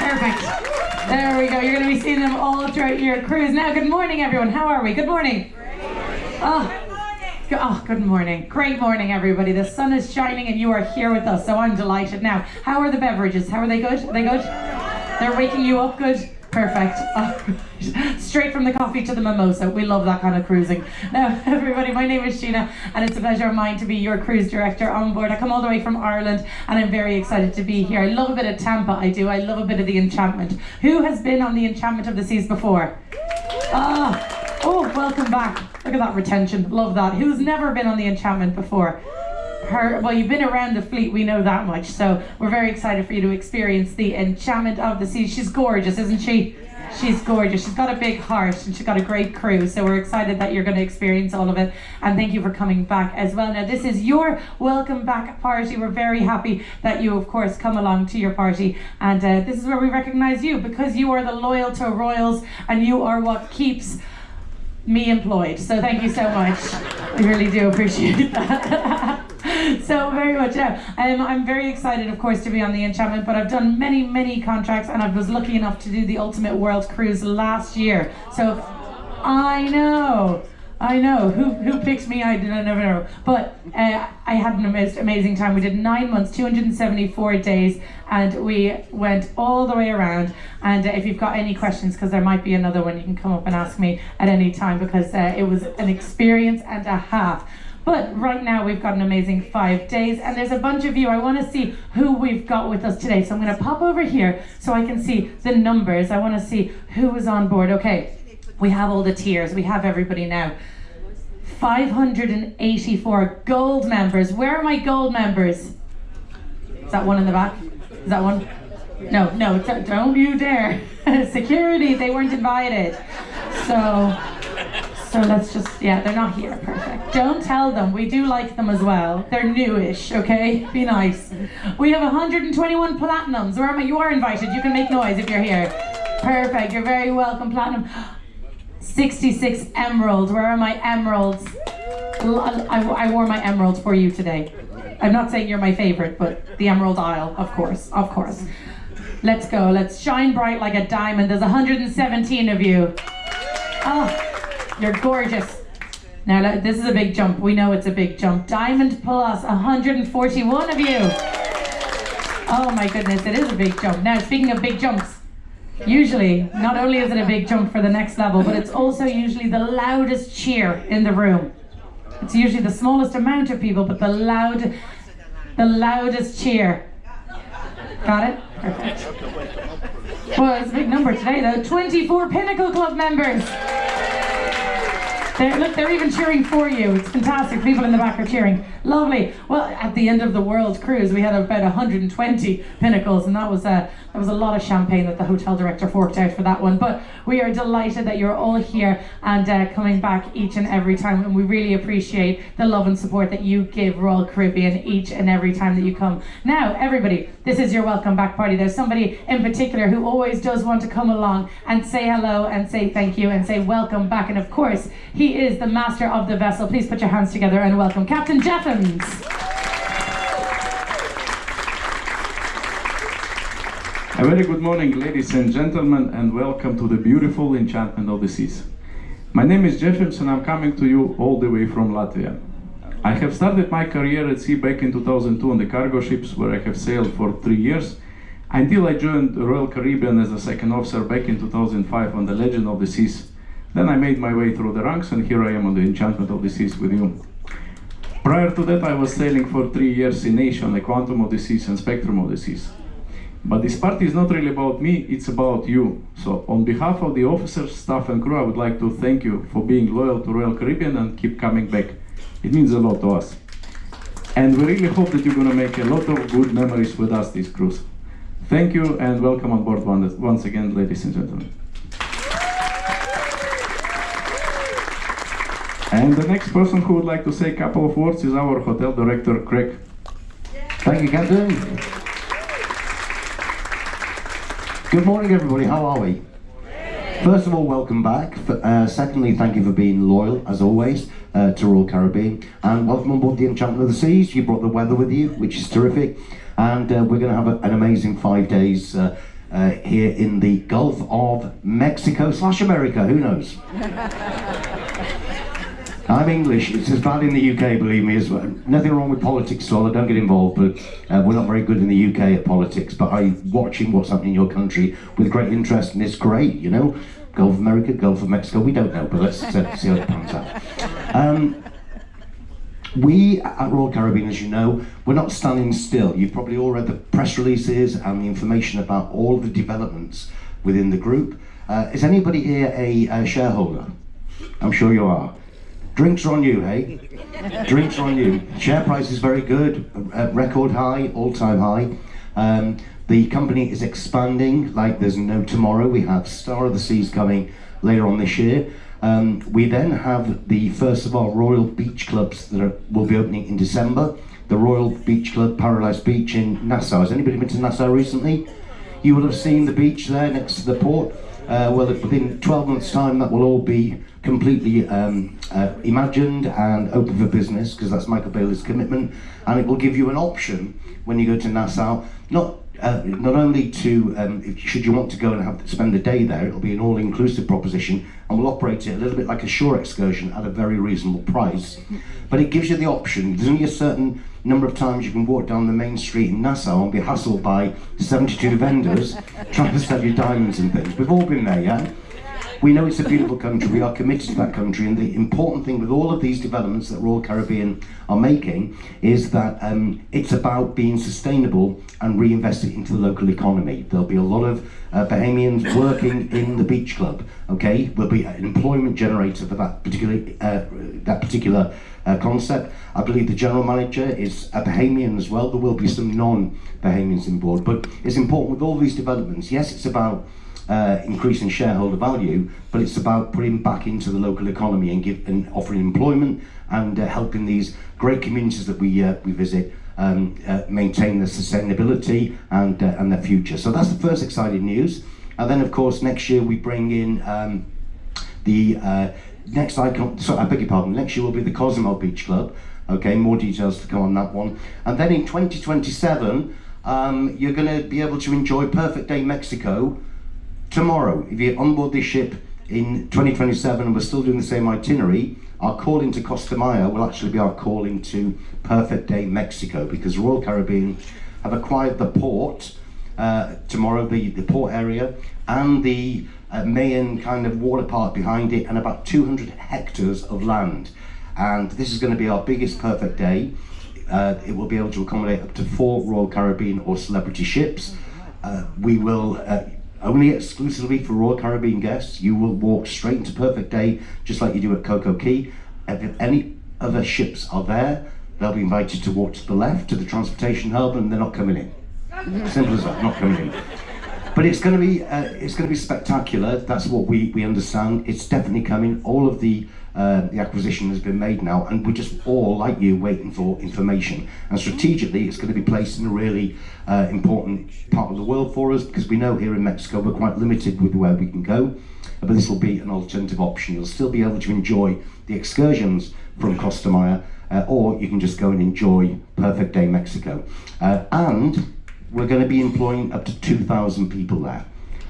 Perfect. There we go. You're going to be seeing them all throughout your cruise. Now, good morning, everyone. How are we? Good morning. Good morning. Great morning, everybody. The sun is shining and you are here with us, so I'm delighted. Now, how are the beverages? How are they good? Are they good? They're waking you up good? Perfect. Oh, straight from the coffee to the mimosa. We love that kind of cruising. Now, everybody, my name is Sheena, and it's a pleasure of mine to be your cruise director on board. I come all the way from Ireland, and I'm very excited to be here. I love a bit of Tampa, I do. I love a bit of the Enchantment. Who has been on the Enchantment of the Seas before? Oh, welcome back. Look at that retention. Love that. Who's never been on the Enchantment before? Well, you've been around the fleet, we know that much, so we're very excited for you to experience the Enchantment of the Seas. She's gorgeous, isn't she? She's gorgeous. She's got a big heart and she's got a great crew, so we're excited that you're going to experience all of it, and thank you for coming back as well. Now, this is your welcome back party. We're very happy that you, of course, come along to your party, and this is where we recognize you, because you are the loyal to Royals and you are what keeps me employed, so thank you so much. I really do appreciate that. So very much. I'm very excited, of course, to be on the Enchantment, but I've done many contracts, and I was lucky enough to do the Ultimate World Cruise last year. So I know. Who picked me? I never know. But I had an amazing time. We did 9 months, 274 days, and we went all the way around. And if you've got any questions, because there might be another one, you can come up and ask me at any time, because it was an experience and a half. But right now we've got an amazing 5 days, and there's a bunch of you. I want to see who we've got with us today. So I'm going to pop over here so I can see the numbers. I want to see who is on board. Okay, we have all the tiers. We have everybody now. 584 gold members. Where are my gold members? Is that one in the back? Is that one? No, don't you dare. Security, they weren't invited. So let's just, they're not here. Perfect. Don't tell them. We do like them as well. They're newish, okay? Be nice. We have 121 platinums. Where am I? You are invited. You can make noise if you're here. Perfect. You're very welcome, platinum. 66 emeralds. Where are my emeralds? I wore my emeralds for you today. I'm not saying you're my favorite, but the emerald isle, of course. Let's go. Let's shine bright like a diamond. There's 117 of you. Oh. You're gorgeous. Now, this is a big jump. We know it's a big jump. Diamond Plus, 141 of you. Oh my goodness, it is a big jump. Now, speaking of big jumps, usually, not only is it a big jump for the next level, but it's also usually the loudest cheer in the room. It's usually the smallest amount of people, but the loudest cheer. Got it? Perfect. Well, it's a big number today, though. 24 Pinnacle Club members. They're even cheering for you. It's fantastic. People in the back are cheering. Lovely. Well, at the end of the World Cruise, we had about 120 pinnacles, and that was a lot of champagne that the hotel director forked out for that one. But we are delighted that you're all here and coming back each and every time, and we really appreciate the love and support that you give Royal Caribbean each and every time that you come. Now, everybody, this is your welcome back party. There's somebody in particular who always does want to come along and say hello and say thank you and say welcome back, and of course, he is the master of the vessel. Please put your hands together and welcome Captain Jeffens. A very good morning, ladies and gentlemen, and welcome to the beautiful Enchantment of the Seas. My name is Jeffens, and I'm coming to you all the way from Latvia. I have started my career at sea back in 2002 on the cargo ships, where I have sailed for 3 years, until I joined the Royal Caribbean as a second officer back in 2005 on the Legend of the Seas. Then I made my way through the ranks, and here I am on the Enchantment of the Seas with you. Prior to that, I was sailing for 3 years in Asia on the Quantum of the Seas and Spectrum of the Seas. But this party is not really about me, it's about you. So on behalf of the officers, staff and crew, I would like to thank you for being loyal to Royal Caribbean and keep coming back. It means a lot to us. And we really hope that you're going to make a lot of good memories with us this cruise. Thank you and welcome on board once again, ladies and gentlemen. And the next person who would like to say a couple of words is our hotel director, Craig. Thank you, Captain. Good morning, everybody. How are we? First of all, welcome back. Secondly, thank you for being loyal, as always, to Royal Caribbean. And welcome on board the Enchantment of the Seas. You brought the weather with you, which is terrific. And we're going to have an amazing 5 days here in the Gulf of Mexico / America, who knows? I'm English, it's as bad in the UK, believe me, as well. Nothing wrong with politics, so I don't get involved, but we're not very good in the UK at politics, but I'm watching what's happening in your country with great interest, and it's great, you know? Gulf of America, Gulf of Mexico, we don't know, but let's see how it pans out. We at Royal Caribbean, as you know, we're not standing still. You've probably all read the press releases and the information about all of the developments within the group. Is anybody here a shareholder? I'm sure you are. Drinks are on you, hey? Drinks are on you. Share price is very good, record high, all-time high. The company is expanding like there's no tomorrow. We have Star of the Seas coming later on this year. We then have the first of our Royal Beach Clubs that will be opening in December. The Royal Beach Club, Paradise Beach in Nassau. Has anybody been to Nassau recently? You will have seen the beach there next to the port. Well, within 12 months' time, that will all be completely imagined and open for business, because that's Michael Bailey's commitment. And it will give you an option when you go to Nassau, not only to, should you want to go and spend a day there, it'll be an all-inclusive proposition, and we'll operate it a little bit like a shore excursion at a very reasonable price. But it gives you the option. There's only a certain number of times you can walk down the main street in Nassau and be hassled by 72 vendors trying to sell you diamonds and things. We've all been there, yeah? We know it's a beautiful country, we are committed to that country, and the important thing with all of these developments that Royal Caribbean are making is that it's about being sustainable and reinvested into the local economy. There'll be a lot of Bahamians working in the beach club, okay? There'll be an employment generator for that particular concept. I believe the general manager is a Bahamian as well. There will be some non-Bahamians on board, but it's important with all these developments. Yes, it's about increasing shareholder value, but it's about putting back into the local economy and offering employment and helping these great communities that we visit maintain their sustainability and their future. So that's the first exciting news. And then, of course, next year we bring in the next icon. Sorry, I beg your pardon. Next year will be the Cozumel Beach Club. Okay, more details to come on that one. And then in 2027, you're going to be able to enjoy Perfect Day Mexico tomorrow. If you're on board this ship in 2027 and we're still doing the same itinerary, our call into Costa Maya will actually be our call into Perfect Day Mexico, because Royal Caribbean have acquired the port tomorrow, the port area, and the Mayan kind of water park behind it, and about 200 hectares of land. And this is going to be our biggest Perfect Day. It will be able to accommodate up to 4 Royal Caribbean or celebrity ships. We will only exclusively for Royal Caribbean guests. You will walk straight into Perfect Day, just like you do at Coco Key. If any other ships are there, they'll be invited to walk to the left, to the transportation hub, and they're not coming in. Simple as that, not coming in. But it's going to be spectacular. That's what we understand. It's definitely coming. All of the acquisition has been made now, and we're just all, like you, waiting for information. And strategically, it's going to be placed in a really important part of the world for us, because we know here in Mexico we're quite limited with where we can go. But this will be an alternative option. You'll still be able to enjoy the excursions from Costa Maya, or you can just go and enjoy Perfect Day Mexico. And we're going to be employing up to 2,000 people there.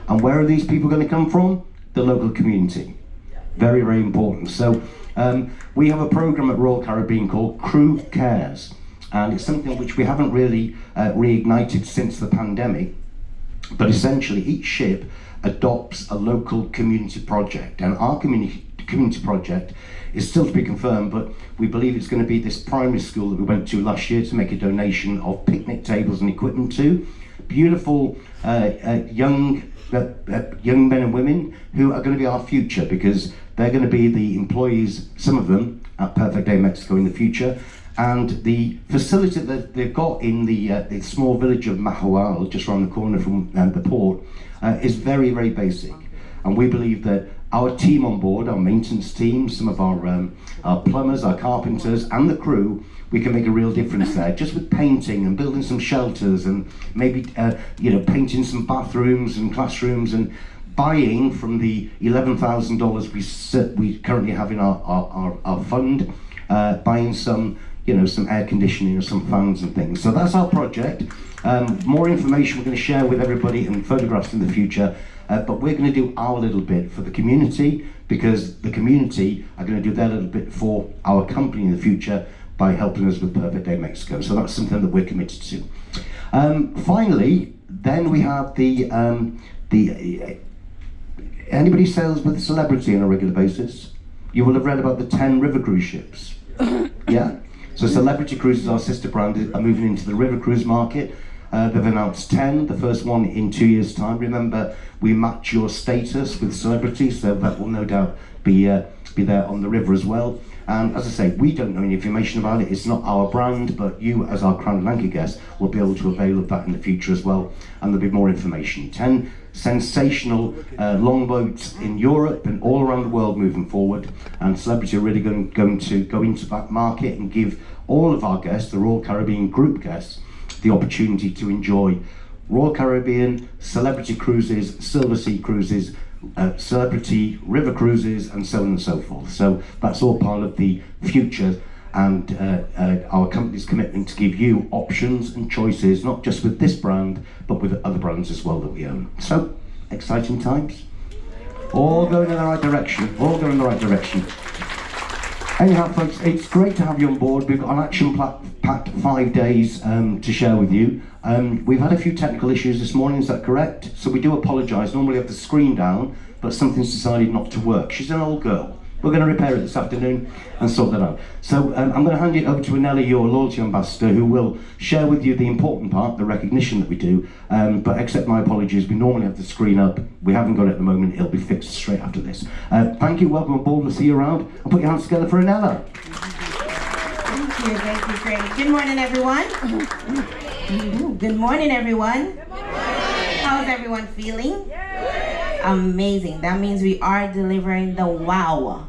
And where are these people going to come from? The local community. Very, very important. So we have a program at Royal Caribbean called Crew Cares, and it's something which we haven't really reignited since the pandemic. But essentially, each ship adopts a local community project, and our community project is still to be confirmed, but we believe it's going to be this primary school that we went to last year to make a donation of picnic tables and equipment to. Beautiful young men and women who are going to be our future, because they're going to be the employees, some of them, at Perfect Day Mexico in the future. And the facility that they've got in the small village of Mahual, just around the corner from the port, is very, very basic. And we believe that our team on board, our maintenance team, some of our plumbers, our carpenters, and the crew, we can make a real difference there, just with painting and building some shelters, and maybe painting some bathrooms and classrooms, and buying from the $11,000 we currently have in our fund, buying some air conditioning or some fans and things. So that's our project. More information we're going to share with everybody and photographs in the future, but we're going to do our little bit for the community, because the community are going to do their little bit for our company in the future by helping us with Perfect Day Mexico. So that's something that we're committed to. Finally, then we have anybody sails with a celebrity on a regular basis? You will have read about the 10 river cruise ships. Yeah. So Celebrity Cruises, our sister brand, are moving into the river cruise market. They've announced 10, the first one in 2 years' time. Remember, we match your status with celebrity, so that will no doubt be there on the river as well. And as I say, we don't know any information about it. It's not our brand, but you, as our Crown and Anchor guest, will be able to avail of that in the future as well. And there'll be more information. 10 sensational longboats in Europe and all around the world moving forward. And Celebrity are really going to go into that market and give all of our guests, the Royal Caribbean group guests, the opportunity to enjoy Royal Caribbean, Celebrity Cruises, Silver Sea Cruises, Celebrity River Cruises, and so on and so forth. So that's all part of the future and our company's commitment to give you options and choices, not just with this brand, but with other brands as well that we own. So, exciting times. All going in the right direction, all going in the right direction. Anyhow, folks, it's great to have you on board. We've got an action-packed 5 days to share with you. We've had a few technical issues this morning, is that correct? So we do apologise. Normally we have the screen down, but something's decided not to work. She's an old girl. We're going to repair it this afternoon and sort that out. So I'm going to hand it over to Anela, your loyalty ambassador, who will share with you the important part, the recognition that we do. But accept my apologies, we normally have the screen up. We haven't got it at the moment. It'll be fixed straight after this. Thank you, welcome aboard, we'll see you around. And put your hands together for Anela. Thank you, great. Good morning, everyone. Good morning, everyone. How's everyone feeling? Amazing. That means we are delivering the wow.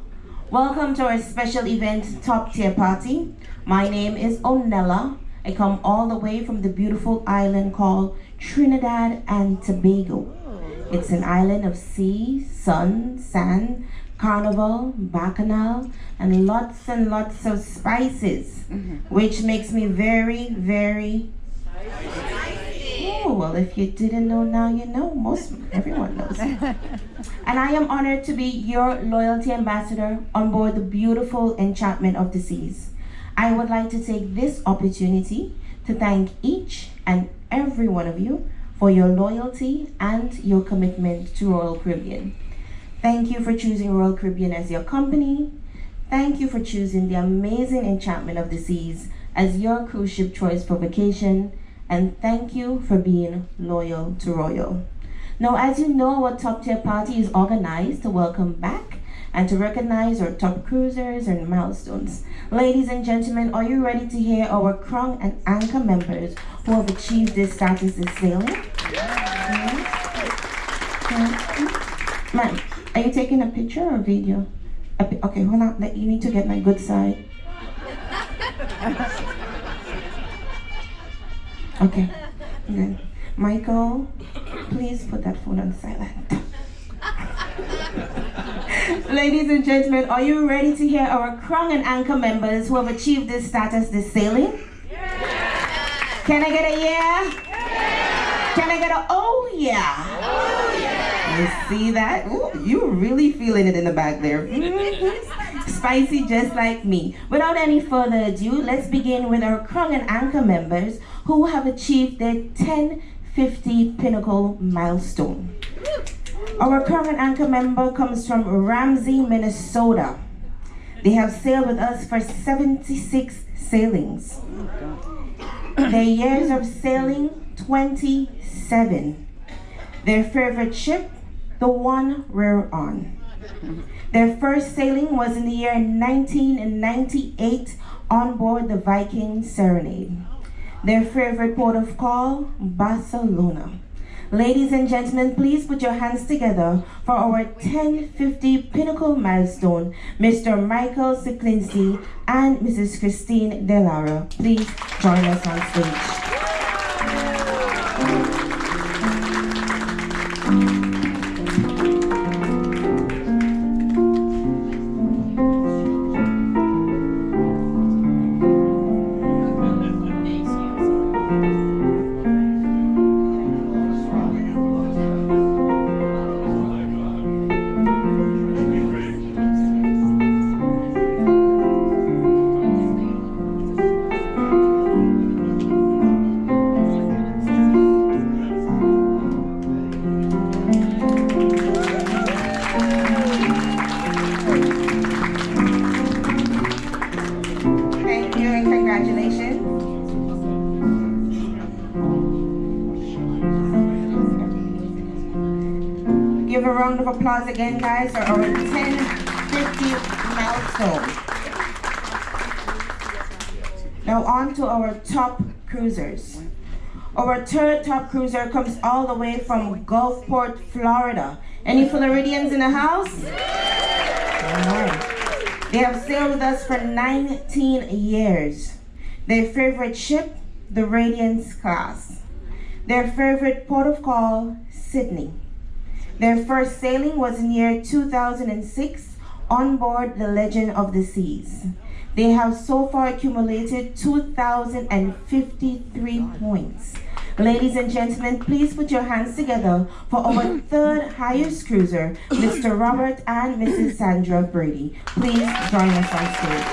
Welcome to our special event, Top Tier Party. My name is Onella. I come all the way from the beautiful island called Trinidad and Tobago. It's an island of sea, sun, sand, carnival, bacchanal, and lots of spices, which makes me very, very... Oh, well, if you didn't know, now you know. Everyone knows. And I am honored to be your loyalty ambassador on board the beautiful Enchantment of the Seas. I would like to take this opportunity to thank each and every one of you for your loyalty and your commitment to Royal Caribbean. Thank you for choosing Royal Caribbean as your company. Thank you for choosing the amazing Enchantment of the Seas as your cruise ship choice for vacation. And thank you for being loyal to Royal. Now, as you know, our Top Tier Party is organized to welcome back and to recognize our top cruisers and milestones. Ladies and gentlemen, are you ready to hear our Crown and Anchor members who have achieved this status this sailing? Ma'am, are you taking a picture or video? Okay, hold on. You need to get my good side. Okay. And then, Michael, please put that phone on silent. Ladies and gentlemen, are you ready to hear our Crown and Anchor members who have achieved this status this sailing? Yeah. Can I get a yeah? Yeah. Can I get a oh yeah? Oh yeah. You see that? Ooh, you're really feeling it in the back there. Spicy just like me. Without any further ado, let's begin with our Crown and Anchor members who have achieved their 1050 pinnacle milestone. Our Crown and Anchor member comes from Ramsey, Minnesota. They have sailed with us for 76 sailings. Their years of sailing, 27. Their favorite ship, the one we're on. Their first sailing was in the year 1998 on board the Viking Serenade. Their favorite port of call, Barcelona. Ladies and gentlemen, please put your hands together for our 1050 pinnacle milestone, Mr. Michael Siklinski and Mrs. Christine Delara. Please join us on stage. Give a round of applause again, guys, for our 1050 milestone. Now on to our top cruisers. Our third top cruiser comes all the way from Gulfport, Florida. Any Floridians in the house? All right. They have sailed with us for 19 years. Their favorite ship, the Radiance class. Their favorite port of call, Sydney. Their first sailing was in year 2006 on board the Legend of the Seas. They have so far accumulated 2,053 points. Ladies and gentlemen, please put your hands together for our third highest cruiser, Mr. Robert and Mrs. Sandra Brady. Please join us on stage.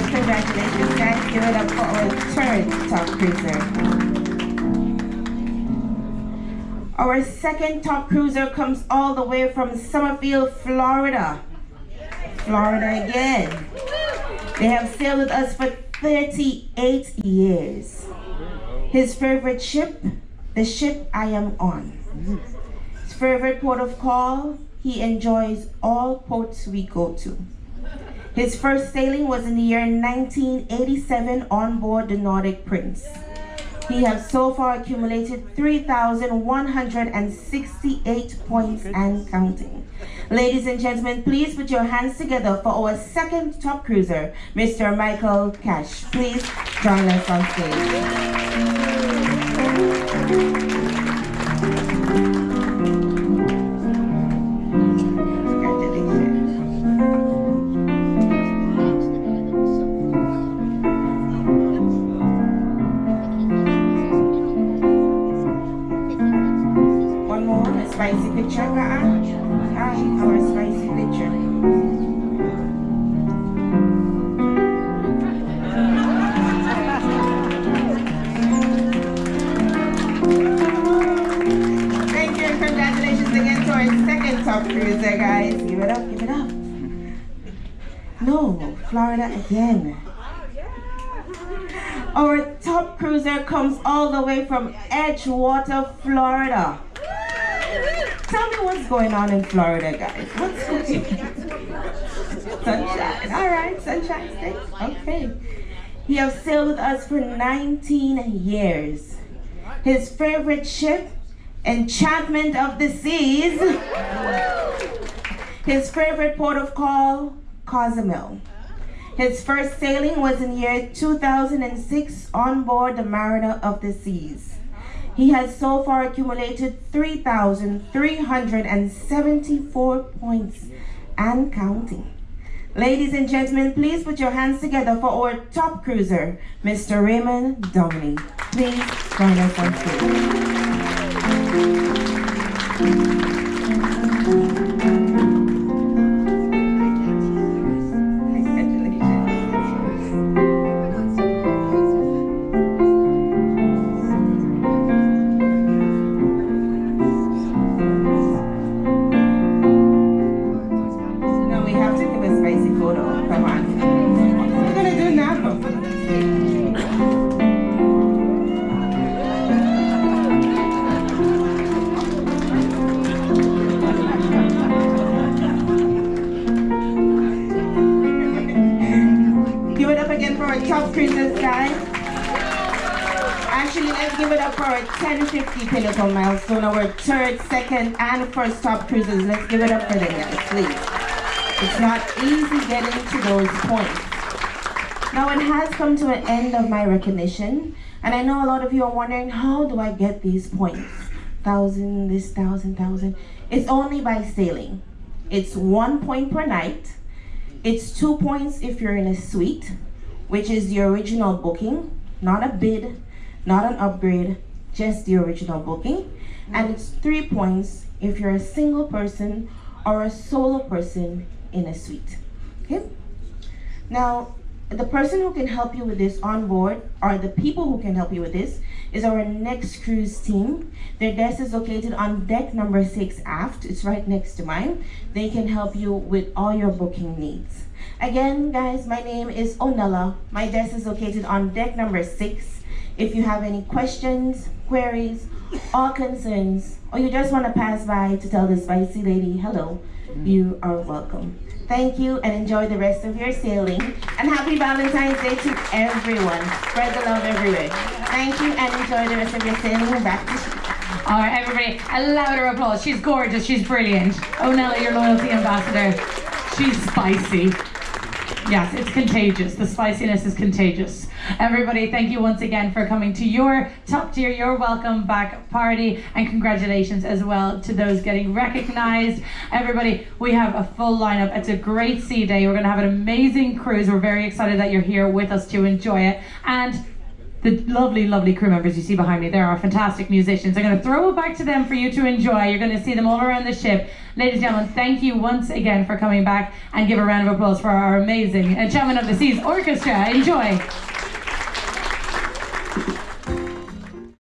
Congratulations, guys. Give it up for our third top cruiser. Our second top cruiser comes all the way from Summerfield, Florida. Florida again. They have sailed with us for 38 years. His favorite ship, the ship I am on. His favorite port of call, he enjoys all ports we go to. His first sailing was in the year 1987 on board the Nordic Prince. He has so far accumulated 3,168 points and counting. Ladies and gentlemen, please put your hands together for our second top cruiser, Mr. Michael Cash. Please join us on stage. Spicy picture, our spicy picture. Thank you and congratulations again to our second top cruiser, guys. Give it up, give it up. No, Florida again. Our top cruiser comes all the way from Edgewater, Florida. Tell me what's going on in Florida, guys. What's going on? Sunshine. All right, Sunshine State. Okay. He has sailed with us for 19 years. His favorite ship, Enchantment of the Seas. His favorite port of call, Cozumel. His first sailing was in year 2006 on board the Mariner of the Seas. He has so far accumulated 3,374 points and counting. Ladies and gentlemen, please put your hands together for our top cruiser, Mr. Raymond Downey. Please join us on top cruisers, guys. Actually, let's give it up for our 1050 pinnacle milestone, our third, second, and first top cruisers. Let's give it up for them, guys, please. It's not easy getting to those points. Now, it has come to an end of my recognition, and I know a lot of you are wondering, how do I get these points? 1,000, this 1,000. It's only by sailing. It's 1 point per night. It's 2 points if you're in a suite, which is the original booking, not a bid, not an upgrade, just the original booking. And it's 3 points if you're a single person or a solo person in a suite. Okay? Now, the person who can help you with this on board, or the people who can help you with this, is our next cruise team. Their desk is located on deck number 6 aft. It's right next to mine. They can help you with all your booking needs. Again, guys, my name is Onella. My desk is located on deck number 6. If you have any questions, queries, or concerns, or you just want to pass by to tell the spicy lady hello, you are welcome. Thank you and enjoy the rest of your sailing. And happy Valentine's Day to everyone. Spread the love everywhere. Thank you and enjoy the rest of your sailing. And back to you. All right, everybody, a louder applause. She's gorgeous, she's brilliant. Onella, your loyalty ambassador. She's spicy. Yes, it's contagious. The spiciness is contagious. Everybody, thank you once again for coming to your top tier, your welcome back party, and congratulations as well to those getting recognized. Everybody, we have a full lineup. It's a great sea day. We're going to have an amazing cruise. We're very excited that you're here with us to enjoy it. And the lovely, lovely crew members you see behind me, they are fantastic musicians. I'm going to throw it back to them for you to enjoy. You're going to see them all around the ship. Ladies and gentlemen, thank you once again for coming back, and give a round of applause for our amazing Enchantment of the Seas Orchestra. Enjoy.